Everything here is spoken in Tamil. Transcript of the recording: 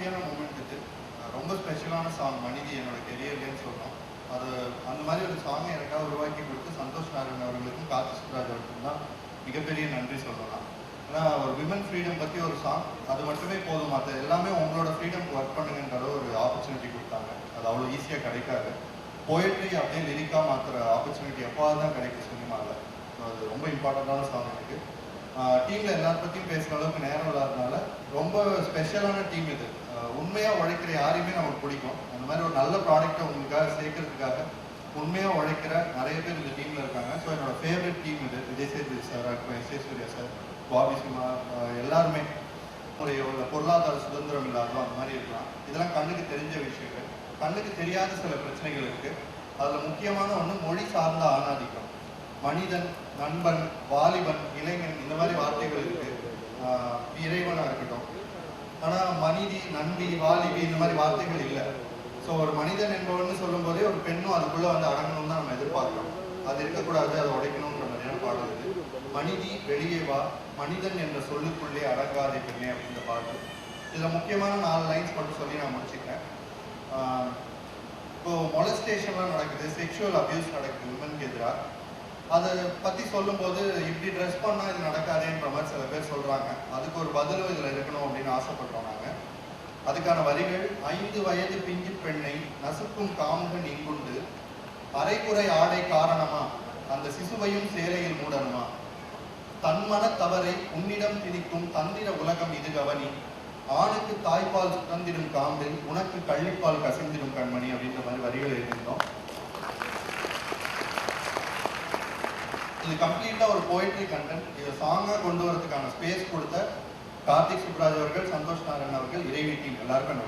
ஹாப்பியான மூமெண்ட்டுக்கு ரொம்ப ஸ்பெஷலான சாங் மனிதி என்னோட கெரியர்லேன்னு சொல்லணும். அது அந்த மாதிரி ஒரு சாங்கை எனக்காக உருவாக்கி கொடுத்து சந்தோஷ் நாராயண் அவர்களுக்கும் கார்த்திக் சுப்ராஜ் அவர்களுக்கும் தான் மிகப்பெரிய நன்றி சொல்லலாம். ஏன்னா ஒரு விமன் ஃப்ரீடம் பற்றி ஒரு சாங் அது மட்டுமே போதும், மற்ற எல்லாமே உங்களோட ஃப்ரீடம்க்கு ஒர்க் பண்ணுங்கன்ற ஒரு ஆப்பர்ச்சுனிட்டி கொடுத்தாங்க. அது அவ்வளோ ஈஸியாக கிடைக்காது. போயட்ரி அப்படியே லிரிக்காக மாற்றுற ஆப்பர்ச்சுனிட்டி எப்போது தான் கிடைக்கும் சினிமாவில். ஸோ அது ரொம்ப இம்பார்ட்டண்ட்டான சாங் எனக்கு. டீமில் எல்லார பற்றியும் பேசுகிற அளவுக்கு நேரம் இல்லாதனால ரொம்ப ஸ்பெஷலான டீம் இது. உண்மையாக உழைக்கிற யாரையுமே நமக்கு பிடிக்கும். அந்த மாதிரி ஒரு நல்ல ப்ராடக்டை உங்களுக்காக சேர்க்கறதுக்காக உண்மையாக உழைக்கிற நிறைய பேர் இந்த டீமில் இருக்காங்க. ஸோ என்னோட ஃபேவரட் டீம் இது. விஜய் சேதுபதி சார் இருக்கட்டும், எஸ் சூர்யா சார், பாபி சிம்மா, எல்லாருமே ஒரு பொருளாதார சுதந்திரம் இல்லாதோ அந்த மாதிரி இருக்கலாம். இதெல்லாம் கண்ணுக்கு தெரிஞ்ச விஷயங்கள். கண்ணுக்கு தெரியாத சில பிரச்சனைகள் இருக்குது. அதில் முக்கியமான ஒன்று மொழி சார்ந்த ஆணாதிக்கம். மனிதன், நண்பன், வாலிபன், இளைஞன், இந்த மாதிரி வார்த்தைகள் இருக்குது. இறைவனாக இருக்கட்டும். ஆனால் மனிதி, நண்பி, வாலிபி இந்த மாதிரி வார்த்தைகள் இல்லை. ஸோ ஒரு மனிதன் என்பவன்னு சொல்லும் போதே ஒரு பெண்ணும் அதுக்குள்ளே வந்து அடங்கணும்னு தான் நம்ம எதிர்பார்க்கிறோம். அது இருக்கக்கூடாது, அதை உடைக்கணுன்ற மாதிரியான பாடல் இது. மனிதி வெளியே வா, மனிதன் என்ற சொல்லுக்குள்ளே அடங்காதே பெண்ணே அப்படின்ற பாடல். இதில் முக்கியமான 4 லைன்ஸ் மட்டும் சொல்லி நான் முடிச்சுக்கிறேன். இப்போது மொலஸ்டேஷன்லாம் நடக்குது, செக்ஷுவல் அபியூஸ் நடக்குது விமனுக்கு எதிராக. அதை பற்றி சொல்லும்போது இப்படி ட்ரெஸ் பண்ணால் இது நடக்காதேன்ற மாதிரி சில பேர் சொல்கிறாங்க. அதுக்கு ஒரு பதிலும் இதில் இருக்கணும் அப்படின்னு ஆசைப்படுறோம் நாங்கள். அதுக்கான வரிகள்: 5 வயது பிஞ்சு பெண்ணை நசுக்கும் காமகன் இங்குண்டு, அரைக்குறை ஆடை காரணமா அந்த சிசுவையும் சேலையில் மூடணுமா, தன்மன தவறை உன்னிடம் திணிக்கும் தந்திர உலகம் இது கவனி, ஆணுக்கு தாய்ப்பால் சுதந்திடும் காம்பில் உனக்கு கள்ளிப்பால் கசிந்திடும் கண்மணி அப்படின்ற மாதிரி வரிகள் எழுதியிருந்தோம். இது கம்ப்ளீட்டாக ஒரு போய்ட்ரி கண்டென்ட். இதை சாங்காக கொண்டு வரதுக்கான ஸ்பேஸ் கொடுத்த கார்த்திக் சுப்ராஜ் அவர்கள், சந்தோஷ் நாராயண் அவர்கள், இறைவி டீம் எல்லாருக்கும்